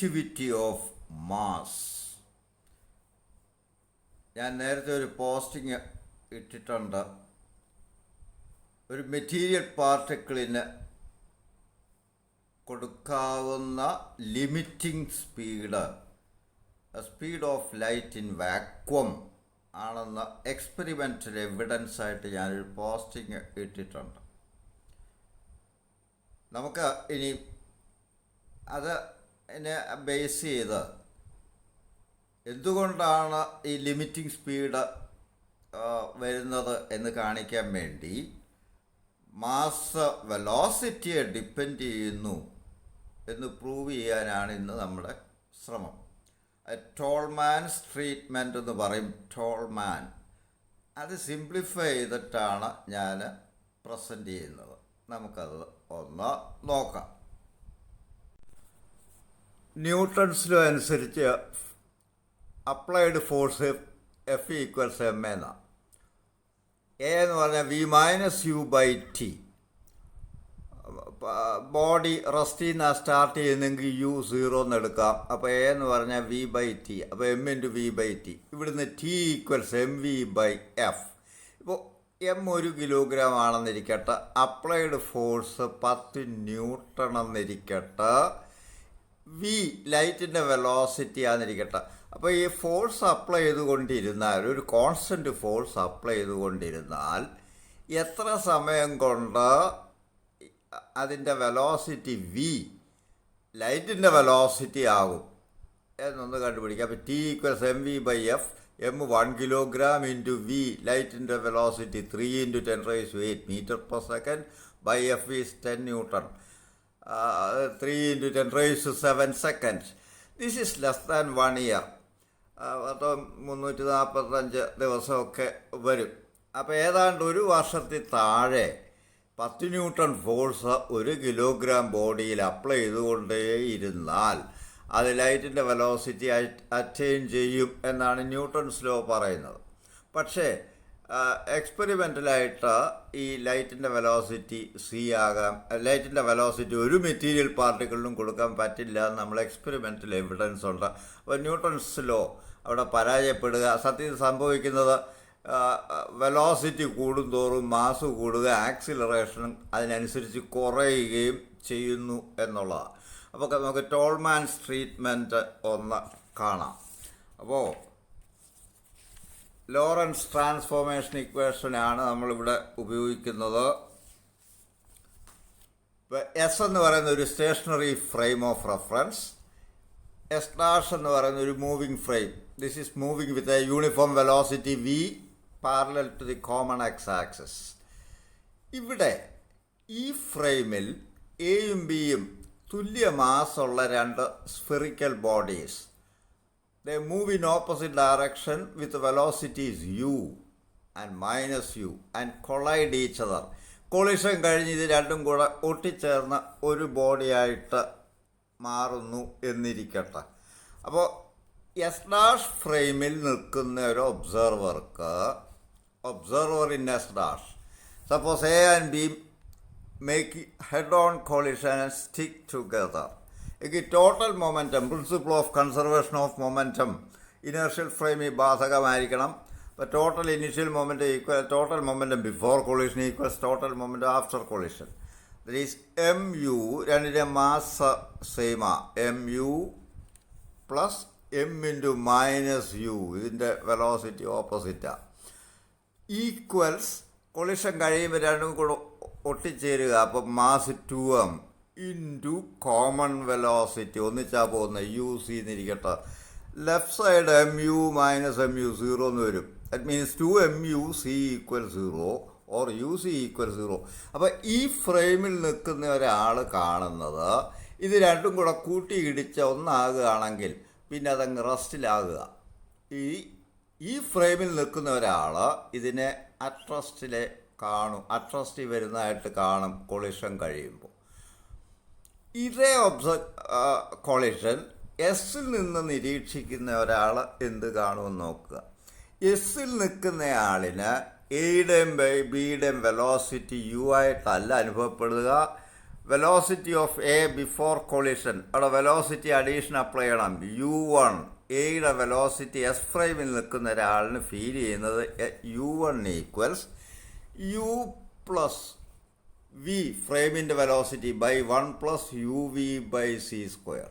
relativity of mass. ഞാൻ നേരത്തെ ഒരു പോസ്റ്റിംഗ് ഇട്ടിട്ടുണ്ട്. ഒരു മെറ്റീരിയൽ പാർട്ടിക്കിളിന് കൊടുക്കാവുന്ന limiting speed of light in vacuum ആണെന്ന് എക്സ്പെരിമെൻ്റൽ എവിഡൻസ് ആയിട്ട് ഞാനൊരു പോസ്റ്റിംഗ് ഇട്ടിട്ടുണ്ട്. നമുക്ക് ഇനി അതിനെ ബേസ് ചെയ്ത് എന്തുകൊണ്ടാണ് ഈ ലിമിറ്റിംഗ് സ്പീഡ് വരുന്നത് എന്ന് കാണിക്കാൻ വേണ്ടി മാസ് വെലോസിറ്റിയെ ഡിപ്പെൻഡ് ചെയ്യുന്നു എന്ന് പ്രൂവ് ചെയ്യാനാണ് ഇന്ന് നമ്മുടെ ശ്രമം. ടോൾമാൻസ് ട്രീറ്റ്മെൻറ്റ് എന്ന് പറയും. ടോൾമാൻ അത് സിംപ്ലിഫൈ ചെയ്തിട്ടാണ് ഞാൻ പ്രസൻറ്റ് ചെയ്യുന്നത്. നമുക്കത് ഒന്ന് നോക്കാം. ന്യൂട്ടൺസ് ലോ അനുസരിച്ച് applied force F equals M എന്നാണ്. എ എന്ന് പറഞ്ഞാൽ V minus U by T. Body റെസ്റ്റിൽ നിന്നാണ് സ്റ്റാർട്ട് ചെയ്യുന്നെങ്കിൽ യു 0 എന്ന് എടുക്കാം. അപ്പോൾ എ എന്ന് പറഞ്ഞാൽ വി ബൈ ടി. അപ്പോൾ M into V by T. ഇവിടുന്ന് T equals M V by F. ഇപ്പോൾ എം 1 കിലോഗ്രാം ആണെന്നിരിക്കട്ടെ. അപ്ലൈഡ് ഫോഴ്സ് 10 ന്യൂട്ടൺ എന്നിരിക്കട്ടെ. വി ലൈറ്റിൻ്റെ വെലോസിറ്റി ആണെന്നിരിക്കട്ടെ. അപ്പോൾ ഈ ഫോഴ്സ് അപ്ലൈ ചെയ്തുകൊണ്ടിരുന്നാൽ, ഒരു കോൺസ്റ്റൻറ്റ് ഫോഴ്സ് അപ്ലൈ ചെയ്തുകൊണ്ടിരുന്നാൽ എത്ര സമയം കൊണ്ട് അതിൻ്റെ വെലോസിറ്റി വി ലൈറ്റിൻ്റെ വെലോസിറ്റി ആകും എന്നൊന്ന് കണ്ടുപിടിക്കാം. അപ്പോൾ T equals M V by F. M 1 kilogram into V ലൈറ്റിൻ്റെ velocity 3 × 10⁸ metre per second by F is 10 newton. 3 × 10⁷ second. This is less than 1 year. 345 ദിവസമൊക്കെ വരും. അപ്പോൾ ഏതാണ്ട് ഒരു വർഷത്തിൽ താഴെ 10 ന്യൂട്ടൺ ഫോഴ്സ് 1 കിലോഗ്രാം ബോഡിയിൽ അപ്ലൈ ചെയ്തുകൊണ്ടേയിരുന്നാൽ അത് ലൈറ്റിൻ്റെ വെലോസിറ്റി അറ്റൈൻ ചെയ്യും എന്നാണ് ന്യൂട്ടൺസ് ലോ പറയുന്നത്. പക്ഷേ എക്സ്പെരിമെൻ്റലായിട്ട് ഈ ലൈറ്റിൻ്റെ വെലോസിറ്റി സി ആകാം. ലൈറ്റിൻ്റെ വെലോസിറ്റി ഒരു മെറ്റീരിയൽ പാർട്ടിക്കിളിനും കൊടുക്കാൻ പറ്റില്ല എന്ന് നമ്മൾ എക്സ്പെരിമെൻ്റൽ എവിഡൻസ് ഉണ്ട്. അപ്പോൾ ന്യൂട്ടൺസ് ലോ അവിടെ പരാജയപ്പെടുക. സത്യത്തിൽ സംഭവിക്കുന്നത് വെലോസിറ്റി കൂടുന്തോറും മാസ് കൂടുക, ആക്സിലറേഷനും അതിനനുസരിച്ച് കുറയുകയും ചെയ്യുന്നു എന്നുള്ളതാണ്. അപ്പോൾ നമുക്ക് ടോൾമാൻസ് ട്രീറ്റ്മെൻറ്റ് ഒന്ന് കാണാം. അപ്പോൾ ലോറൻസ് ട്രാൻസ്ഫോർമേഷൻ ഇക്വേഷനാണ് നമ്മളിവിടെ ഉപയോഗിക്കുന്നത്. എസ് എന്ന് പറയുന്ന ഒരു stationary frame of reference. S dash എന്ന് പറയുന്ന ഒരു moving frame. This is moving with a uniform velocity V parallel to the common X axis. ഇവിടെ ഈ ഫ്രെയിമിൽ എയും ബിയും തുല്യ മാസുള്ള 2 spherical bodies. They move in opposite direction with velocities u and minus u and collide each other. Collision കഴിഞ്ഞ് ഇത് രണ്ടും കൂടെ ഒട്ടിച്ചേർന്ന് ഒരു ബോഡിയായിട്ട് മാറുന്നു എന്നിരിക്കട്ടെ. അപ്പോൾ എസ് ഡാഷ് ഫ്രെയിമിൽ നിൽക്കുന്ന ഒരു observer in S dash, suppose A and B make head on collision and stick together. എനിക്ക് total momentum, principle of conservation of momentum inertial ഫ്രെയിമിൽ ബാധകമായിരിക്കണം. അപ്പോൾ total initial momentum equal total momentum before collision equals total momentum after collision. That is M U, രണ്ടിൻ്റെ mass സെയിമാ, M U plus M into minus U, ഇതിൻ്റെ velocity ഓപ്പോസിറ്റാണ്, equals collision കഴിയുമ്പോൾ രണ്ടും കൂടെ ഒട്ടിച്ചേരുക. അപ്പോൾ mass 2m into common velocity ഒന്നിച്ചാൽ പോകുന്ന യു സി എന്നിരിക്കട്ടെ. Left side M U minus M U 0 എന്ന് വരും. That means 2mu c equal 0 or U C equal 0. അപ്പോൾ ഈ ഫ്രെയിമിൽ നിൽക്കുന്ന ഒരാൾ കാണുന്നത് ഇത് രണ്ടും കൂടെ കൂട്ടി ഇടിച്ച് ഒന്നാകുകയാണെങ്കിൽ പിന്നെ അതങ്ങ് റെസ്റ്റിലാകുക. ഈ ഫ്രെയിമിൽ നിൽക്കുന്ന ഒരാൾ ഇതിനെ അട്രസ്റ്റിൽ വരുന്നതായിട്ട് കാണും കൊളിഷൻ കഴിയുമ്പോൾ. ഇതേ കൊളിഷൻ എസ്സിൽ നിന്ന് നിരീക്ഷിക്കുന്ന ഒരാൾ എന്ത് കാണുമെന്ന് നോക്കുക. എസ്സിൽ നിൽക്കുന്നയാളിന് എയുടെയും ബിയുടെയും വെലോസിറ്റി യു ആയിട്ടല്ല അനുഭവപ്പെടുക, velocity of A before collision, അവിടെ വെലോസിറ്റി അഡീഷൻ അപ്ലൈ ചെയ്യണം. u1 എയുടെ വെലോസിറ്റി എസ് ഫ്രെയിമിൽ നിൽക്കുന്ന ഒരാളിന് ഫീൽ ചെയ്യുന്നത് u1 equals u plus V ഫ്രെയിമിൻ്റെ velocity by 1 plus U V by C square.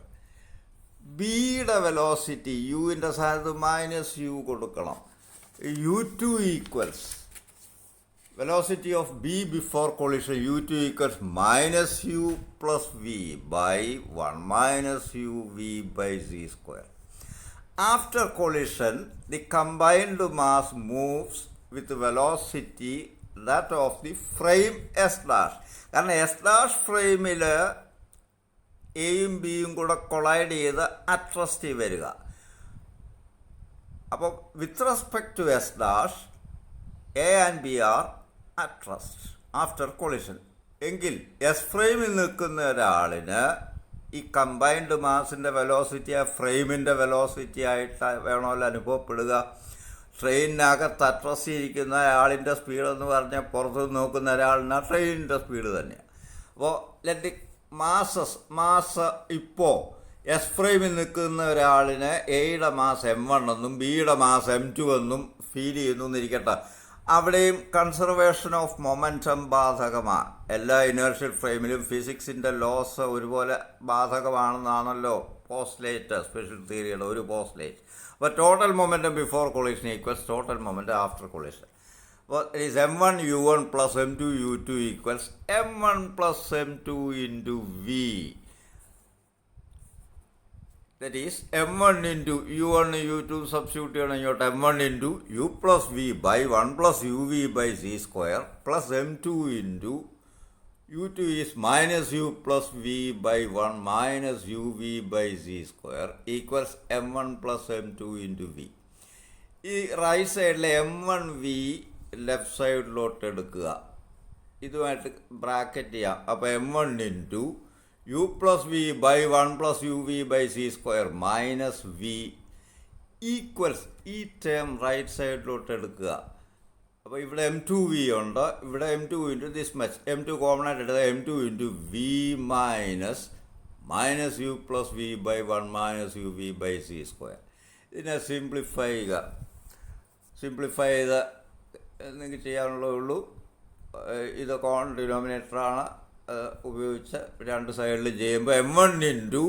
ബിയുടെ വെലോസിറ്റി യുവിൻ്റെ സ്ഥാനത്ത് മൈനസ് യു കൊടുക്കണം. u2 equals velocity of B before collision u2 equals minus u plus v by 1 minus uv by z square. After collision, the combined mass moves with velocity that of the frame S dash. കാരണം S dash ഫ്രെയിമിൽ എയും ബിയും കൂടെ collide ചെയ്ത് at rest വരിക. അപ്പോൾ with respect to S dash A and B are at rest after collision. എങ്കിൽ എസ് ഫ്രെയിമിൽ നിൽക്കുന്ന ഒരാളിന് ഈ കമ്പൈൻഡ് മാസിൻ്റെ വെലോസിറ്റി ആ ഫ്രെയിമിൻ്റെ വെലോസിറ്റി ആയിട്ട് വേണമല്ലോ അനുഭവപ്പെടുക. ട്രെയിനിനകത്ത് അട്രസ്റ്റ് ചെയ്തിരിക്കുന്ന ആളിൻ്റെ സ്പീഡെന്ന് പറഞ്ഞാൽ പുറത്ത് നോക്കുന്ന ഒരാളിന് ആ ട്രെയിനിൻ്റെ സ്പീഡ് തന്നെയാണ്. അപ്പോൾ ലെറ്റ് മാസ് ഇപ്പോൾ എസ് ഫ്രെയിമിൽ നിൽക്കുന്ന ഒരാളിന് എയുടെ മാസ് m1 എന്നും ബിയുടെ മാസ് m2 എന്നും ഫീൽ ചെയ്യുന്നു എന്നിരിക്കട്ടെ. അവിടെയും കൺസർവേഷൻ ഓഫ് മൊമെൻറ്റം ബാധകമാണ്. എല്ലാ ഇനേർഷ്യൽ ഫ്രെയിമിലും ഫിസിക്സിൻ്റെ ലോസ് ഒരുപോലെ ബാധകമാണെന്നാണല്ലോ പോസ്റ്റ്ലേറ്റ് സ്പെഷ്യൽ തിയറിയുടെ ഒരു പോസ്റ്റ്ലേറ്റ്. അപ്പോൾ total momentum before collision equals total momentum after collision. അപ്പോൾ it is m1 u1 plus m2 u2 equals m1 plus m2 into v. That is m1 into u1 u2 substitute ചെയ്യണം ഇങ്ങോട്ട്. m1 into u plus v by 1 plus uv by z square plus m2 into u2 is minus u plus v by 1 minus uv by z square equals m1 plus m2 into v. ഈ right സൈഡിലെ m1v left സൈഡിലോട്ട് എടുക്കുക. ഇതുമായിട്ട് bracket ചെയ്യാം. അപ്പോൾ m1 into u plus v by 1 plus uv by c square minus v equals ഈ term right സൈഡിലോട്ട് എടുക്കുക. അപ്പോൾ ഇവിടെ m2v ഉണ്ട്, ഇവിടെ m2 into this much m2 common ആയിട്ട് എടുക്കുക. m2 into v minus U plus V by 1 minus U V by C square. ഇതിനെ സിംപ്ലിഫൈ ചെയ്ത് നിങ്ങൾക്ക് ചെയ്യാനുള്ളതേ ഉള്ളൂ. ഇത് കോമൺ ഡിനോമിനേറ്ററാണ് ഉപയോഗിച്ച് രണ്ട് സൈഡിൽ ചെയ്യുമ്പോൾ m1 into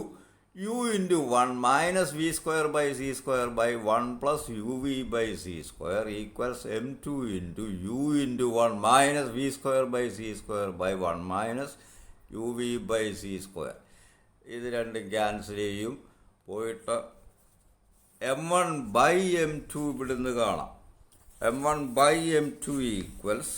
u into 1 minus V square by C square by 1 plus U V by C square equals m2 into u into 1 minus V square by C square by 1 minus U V by C square. ഇത് രണ്ടും cancel ചെയ്യും. പോയിട്ട് m1 by m2 ഇവിടുന്ന് കാണാം. m1 by m2 equals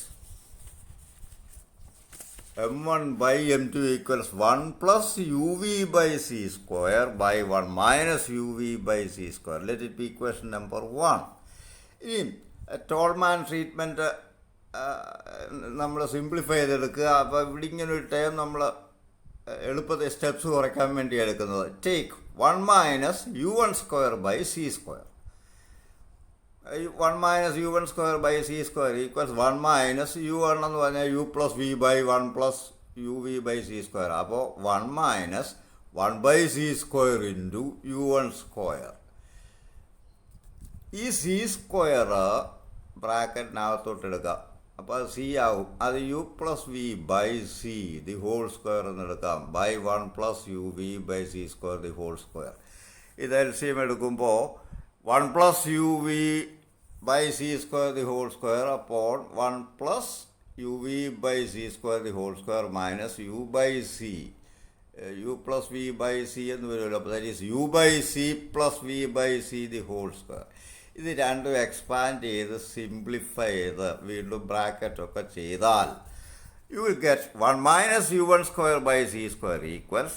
m1 by m2 equals 1 plus uv by c square by 1 minus uv by c square. Let it be equation number 1. ഇനി Tolman treatment നമ്മൾ simplify ചെയ്തെടുക്കുക. അപ്പോൾ ഇവിടെ ഇങ്ങനെ ഒരു ടൈം നമ്മൾ എളുപ്പത്തിൽ സ്റ്റെപ്സ് കുറയ്ക്കാൻ വേണ്ടി എടുക്കുന്നത്. Take 1 minus u1 square by C square. 1 minus u1 square by C square equals 1 minus u1 എന്ന് പറഞ്ഞാൽ u plus V by 1 plus U V by C square. അപ്പോൾ 1 minus 1 by C square into u1 square. ഈ C square ബ്രാക്കറ്റിനകത്തോട്ട് എടുക്കാം. അപ്പോൾ അത് C ആവും. അത് U plus V by C the whole square എന്ന് എടുക്കാം. By 1 plus U V by C square the whole square. ഇത് എൽസിയം എടുക്കുമ്പോൾ 1 plus uv by c square the whole square upon 1 plus uv by c square the whole square minus u by c. u plus v by c എന്ന് വരുമല്ലോ. അപ്പോൾ that is u by c plus v by c the whole square. ഇത് രണ്ടും expand ചെയ്ത് simplify ചെയ്ത് വീണ്ടും ബ്രാക്കറ്റൊക്കെ ചെയ്താൽ you will get 1 minus u1 square by c square equals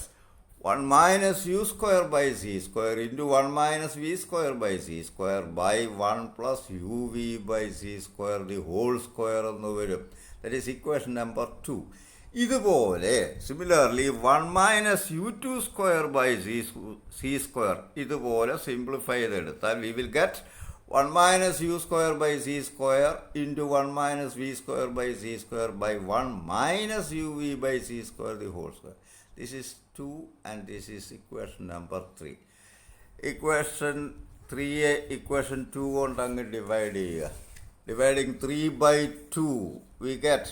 1 minus u square by c square into 1 minus v square by c square by 1 plus uv by c square the whole square എന്ന് വരും. That is equation number 2. ഇതുപോലെ similarly 1 minus u2 square by c square ഇതുപോലെ simplify ചെയ്തെടുത്താൽ we will get 1 minus u square by c square into 1 minus v square by c square by 1 minus uv by c square the whole square. This is 2 and this is equation number 3. Equation 3 equation 2 കൊണ്ട് അങ്ങ് divide ചെയ്യുക. Dividing 3 by 2 we get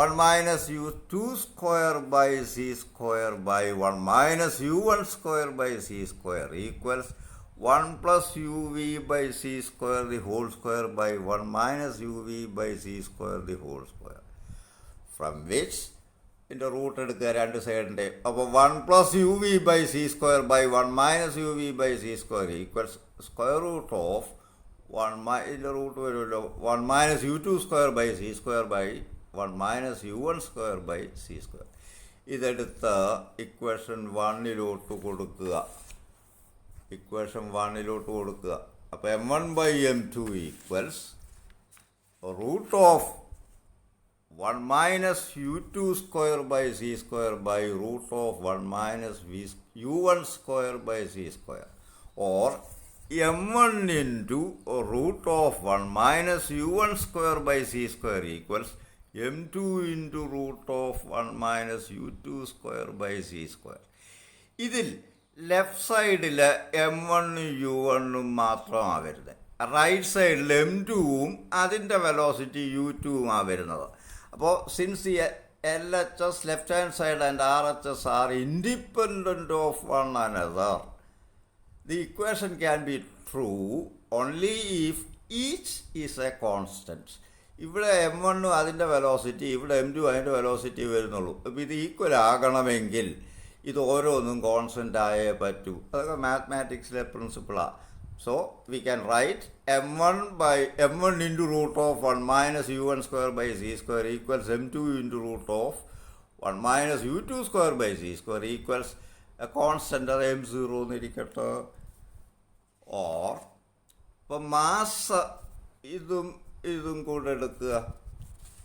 1 minus u2 square by c square by 1 minus u1 square by c square equals 1 plus uv by c square the whole square by 1 minus uv by c square the whole square. From which in the root എടുക്കുക രണ്ട് സൈഡിൻ്റെ. അപ്പോൾ 1 plus uv by c square by 1 minus uv by c square equals square root of 1 in the root വരുമല്ലോ 1 minus u2 square by c square by 1 minus u1 square by c square. ഇതെടുത്ത് equation 1 കൊടുക്കുക. Equation 1 കൊടുക്കുക. അപ്പോൾ m1 by m2 equals root of 1 minus u2 square by c square by root of 1 minus u1 square by c square, or m1 into root of 1 minus u1 square by c square equals m2 into root of 1 minus u2 square by c square. ഇതിൽ left സൈഡിൽ m1 u1 മാത്രമാണ് വരുന്നത്. Right സൈഡിൽ m2ഉം അതിൻ്റെ velocity u2ഉമാണ് വരുന്നത്. അപ്പോൾ since ഈ LHS left hand side and RHS R independent of one another, the equation can be true only if each is a constant. ഇവിടെ m1 അതിൻ്റെ വെലോസിറ്റി, ഇവിടെ m2 അതിൻ്റെ വെലോസിറ്റി വരുന്നുള്ളൂ. അപ്പോൾ ഇത് ഈക്വൽ ആകണമെങ്കിൽ ഇത് ഓരോന്നും കോൺസ്റ്റൻ്റ് ആയേ പറ്റൂ. അതൊക്കെ മാത്തമാറ്റിക്സിലെ പ്രിൻസിപ്പിളാണ്. So we can write m1 into root of 1 minus u1 square by c square equals m2 into root of 1 minus u2 square by c square equals a constant m0 എന്നിരിക്കട്ടെ. Or ഇപ്പം mass ഇതും കൂടെ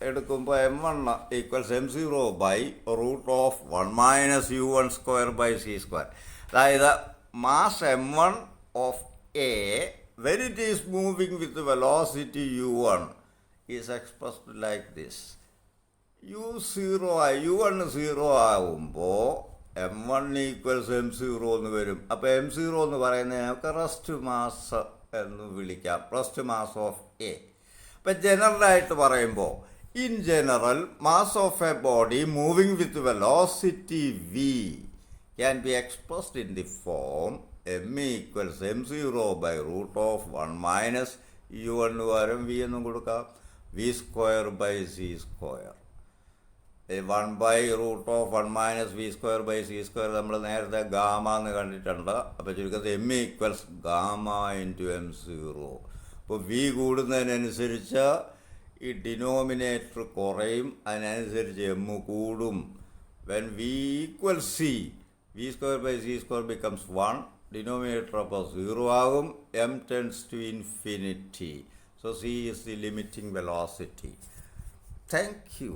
എടുക്കുമ്പോൾ m1 equals m0 by root of 1 minus u1 square by c square. അതായത് mass m1 of A, when it is moving with the velocity u1, is expressed like this. u1 0 ആകുമ്പോൾ m1 equals m0 എന്ന് വരും. അപ്പോൾ m0 എന്ന് പറയുന്നത് നമുക്ക് rest mass എന്ന് വിളിക്കാം, റെസ്റ്റ് മാസ് ഓഫ് എ. അപ്പം ജനറലായിട്ട് പറയുമ്പോൾ in general mass of A body moving with velocity v can be expressed in the form m equals m0 by root of 1 minus u1 പകരം v എന്നും കൊടുക്കാം, v square by c square. 1 by root of 1 minus v square by c square നമ്മൾ നേരത്തെ gamma എന്ന് കണ്ടിട്ടുണ്ട്. അപ്പോൾ ചുരുക്കത്തിൽ m equals gamma into m0. അപ്പോൾ v കൂടുന്നതിനനുസരിച്ച് ഈ ഡിനോമിനേറ്റർ കുറയും, അതിനനുസരിച്ച് m കൂടും. when v equals c, v square by c square becomes 1, denominator അപ്പോൾ 0 ആകും, m tends to infinity. So c is the limiting velocity. Thank you.